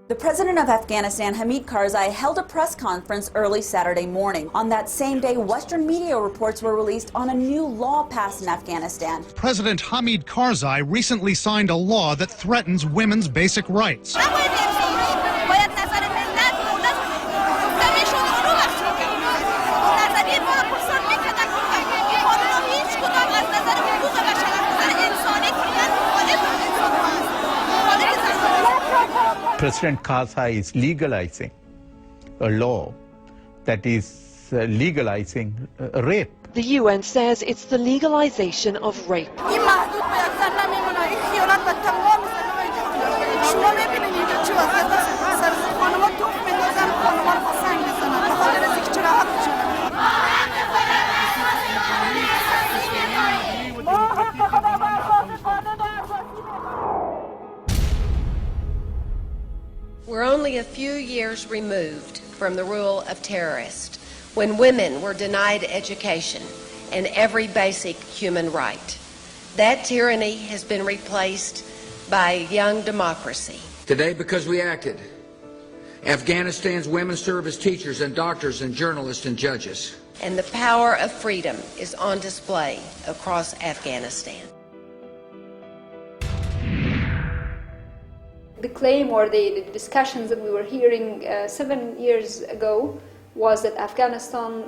The president of Afghanistan, Hamid Karzai, held a press conference early Saturday morning. On that same day, Western media reports were released on a new law passed in Afghanistan. President Hamid Karzai recently signed a law that threatens women's basic rights. President Karzai is legalizing a law that is legalizing rape. The UN says it's the legalization of rape. We're only a few years removed from the rule of terrorists, when women were denied education and every basic human right. That tyranny has been replaced by young democracy. Today, because we acted, Afghanistan's women serve as teachers and doctors and journalists and judges. And the power of freedom is on display across Afghanistan. The claim or the discussions that we were hearing 7 years ago was that Afghanistan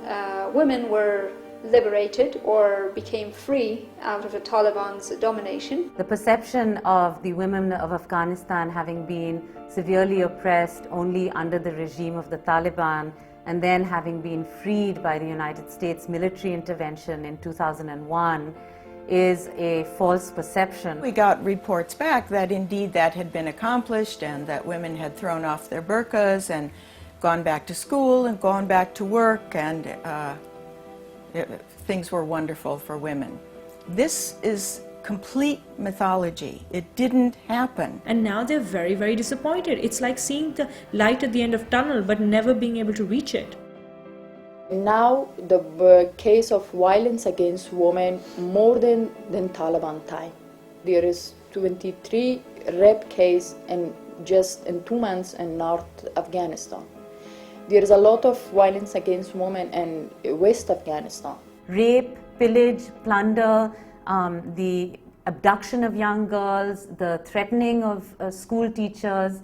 women were liberated or became free out of the Taliban's domination. The perception of the women of Afghanistan having been severely oppressed only under the regime of the Taliban and then having been freed by the United States military intervention in 2001 is a false perception. We got reports back that indeed that had been accomplished and that women had thrown off their burqas and gone back to school and gone back to work, and things were wonderful for women. This is complete mythology. It didn't happen. And now they're very, very disappointed. It's like seeing the light at the end of tunnel but never being able to reach it. Now the case of violence against women more than Taliban time. There is 23 rape case just in 2 months in North Afghanistan. There is a lot of violence against women in West Afghanistan. Rape, pillage, plunder, the abduction of young girls, the threatening of school teachers,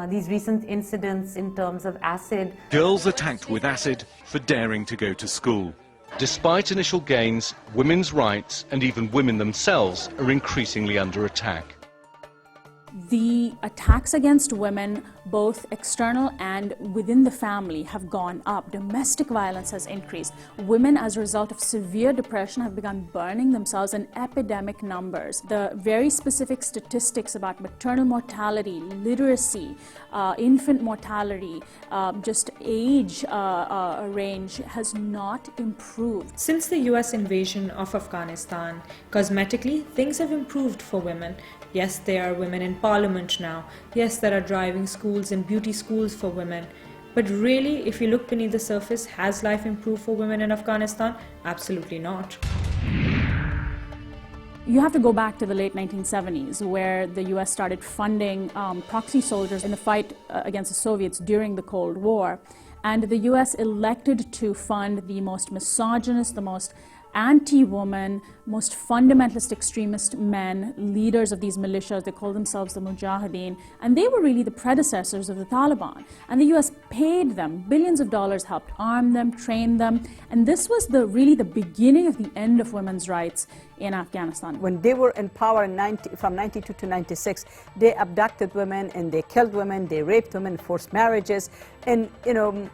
these recent incidents in terms of acid. Girls attacked with acid for daring to go to school. Despite initial gains, women's rights and even women themselves are increasingly under attack. The attacks against women, both external and within the family, have gone up. Domestic violence has increased. Women, as a result of severe depression, have begun burning themselves in epidemic numbers. The very specific statistics about maternal mortality, literacy, infant mortality, just age range has not improved. Since the US invasion of Afghanistan, cosmetically, things have improved for women. Yes, there are women in parliament now. Yes, there are driving schools and beauty schools for women. But really, if you look beneath the surface, has life improved for women in Afghanistan? Absolutely not. You have to go back to the late 1970s, where the US started funding proxy soldiers in the fight against the Soviets during the Cold War. And the US elected to fund the most misogynist, the most anti-woman, most fundamentalist extremist men, leaders of these militias. They call themselves the Mujahideen, and they were really the predecessors of the Taliban. And the US paid them billions of dollars, helped arm them, train them, and this was really the beginning of the end of women's rights in Afghanistan. When they were in power from 92 to 96, they abducted women and they killed women, they raped women, forced marriages, and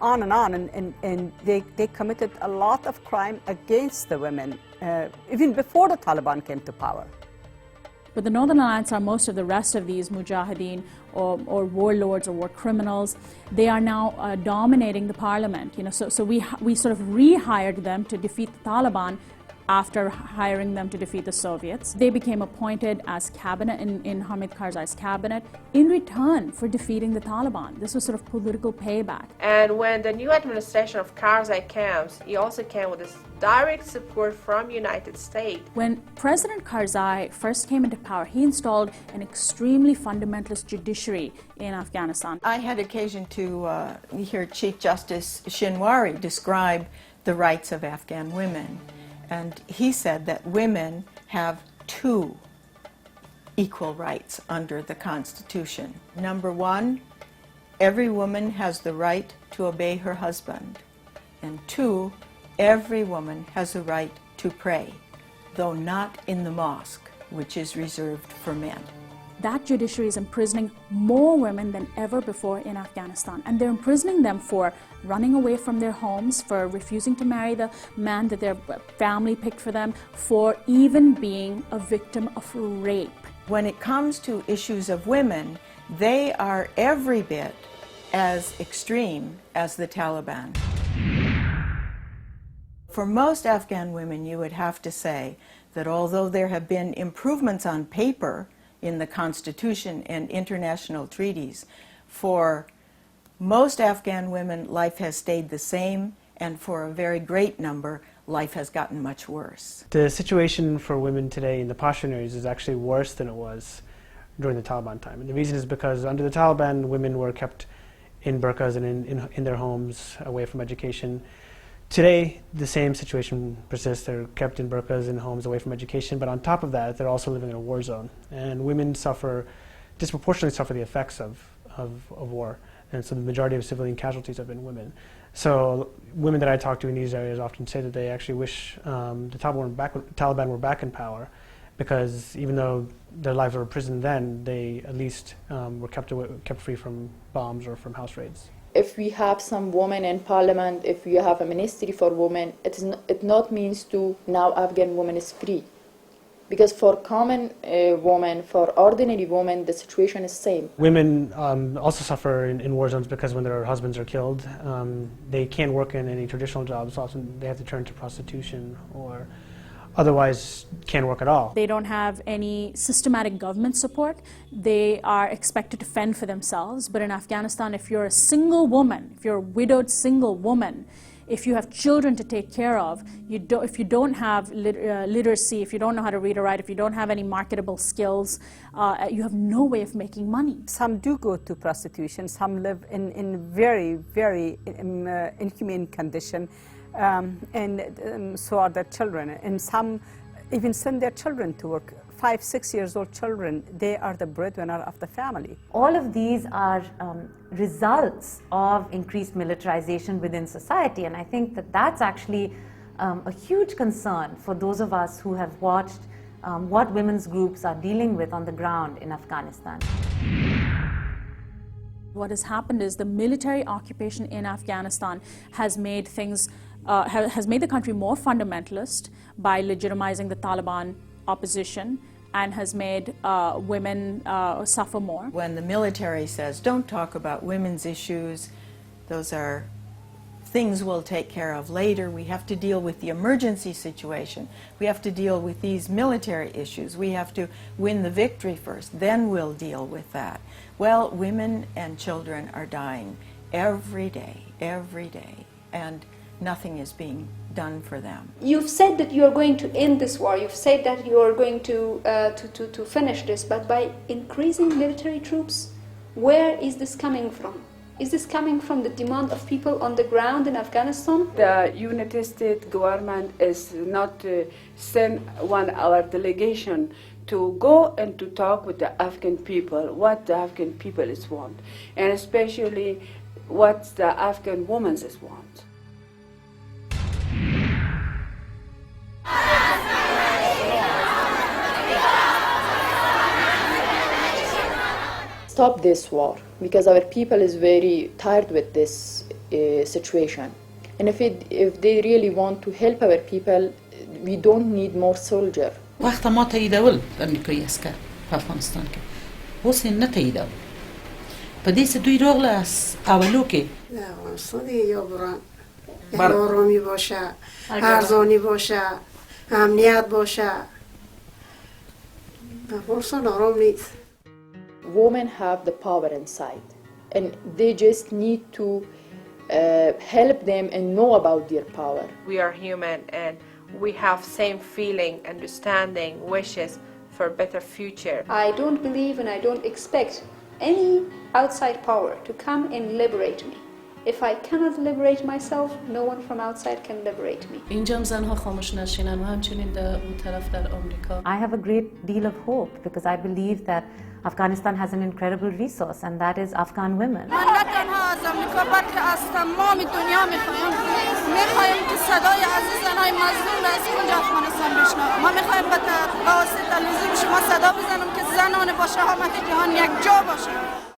on and on, and they committed a lot of crime against the women, even before the Taliban came to power. But the Northern Alliance are most of the rest of these Mujahideen or warlords or war criminals. They are now dominating the parliament. So we sort of rehired them to defeat the Taliban after hiring them to defeat the Soviets. They became appointed as cabinet in Hamid Karzai's cabinet in return for defeating the Taliban. This was sort of political payback. And when the new administration of Karzai comes, he also came with this direct support from United States. When President Karzai first came into power, he installed an extremely fundamentalist judiciary in Afghanistan. I had occasion to hear Chief Justice Shinwari describe the rights of Afghan women. And he said that women have two equal rights under the Constitution. Number one, every woman has the right to obey her husband. And two, every woman has a right to pray, though not in the mosque, which is reserved for men. That judiciary is imprisoning more women than ever before in Afghanistan. And they're imprisoning them for running away from their homes, for refusing to marry the man that their family picked for them, for even being a victim of rape. When it comes to issues of women, they are every bit as extreme as the Taliban. For most Afghan women, you would have to say that although there have been improvements on paper in the Constitution and international treaties, for most Afghan women, life has stayed the same, and for a very great number, life has gotten much worse. The situation for women today in the Pashtun areas is actually worse than it was during the Taliban time. And the reason is because under the Taliban, women were kept in burqas and in their homes, away from education. Today, the same situation persists. They're kept in burqas in homes away from education, but on top of that, they're also living in a war zone. And women disproportionately suffer the effects of war. And so the majority of civilian casualties have been women. So women that I talk to in these areas often say that they actually wish the Taliban were back in power, because even though their lives were imprisoned then, they at least were kept free from bombs or from house raids. If we have some women in parliament, if we have a ministry for women, it not means to now Afghan women is free. Because for common women, for ordinary women, the situation is same. Women also suffer in war zones because when their husbands are killed, they can't work in any traditional jobs. Often they have to turn to prostitution or otherwise can't work at all. They don't have any systematic government support. They are expected to fend for themselves. But in Afghanistan, if you're a single woman, if you're a widowed single woman, if you have children to take care of, if you don't have literacy, if you don't know how to read or write, if you don't have any marketable skills, you have no way of making money. Some do go to prostitution. Some live in very, very inhumane condition. And so are their children, and some even send their children to work. 5, 6 years old children, they are the breadwinner of the family. All of these are results of increased militarization within society, and I think that that's actually a huge concern for those of us who have watched what women's groups are dealing with on the ground in Afghanistan. What has happened is the military occupation in Afghanistan has made things has made the country more fundamentalist by legitimizing the Taliban opposition, and has made women suffer more. When the military says, don't talk about women's issues, those are things we'll take care of later. We have to deal with the emergency situation. We have to deal with these military issues. We have to win the victory first, then we'll deal with that. Well, women and children are dying every day, and nothing is being done for them. You've said that you are going to end this war. You've said that you are going to finish this, but by increasing military troops, where is this coming from? Is this coming from the demand of people on the ground in Afghanistan? The United States government is not send our delegation to go and to talk with the Afghan people, what the Afghan people want, and especially what the Afghan women want. Stop this war, because our people is very tired with this situation. And if they really want to help our people, we don't need more soldiers. وقت ما تاییدول امریکایی عسکر په افغانستان کې اوس یې نه تاییدول په دې څه دوی راغله از اولو کې افغانستان یا بران آرامی باشه ارزانی باشه امنیت باشه. افغانستان آرام نیست. Women have the power inside, and they just need to help them and know about their power. We are human and we have same feeling, understanding, wishes for a better future. I don't believe and I don't expect any outside power to come and liberate me. If I cannot liberate myself, no one from outside can liberate me. اینجا زنها خاموش نشینن و همچنین در اون طرف در آمریکا. I have a great deal of hope because I believe that Afghanistan has an incredible resource and that is Afghan women. من نه تنها از آمریکا بلکه از تمام دنیا میخوایم که صدای عزیز زنای مظلوم را از کنج افغانستان بشنویم. ما میخوایم به واسطه تلویزیون شما صدا بزنم که زنان با شهامت جهان یک جا باشند.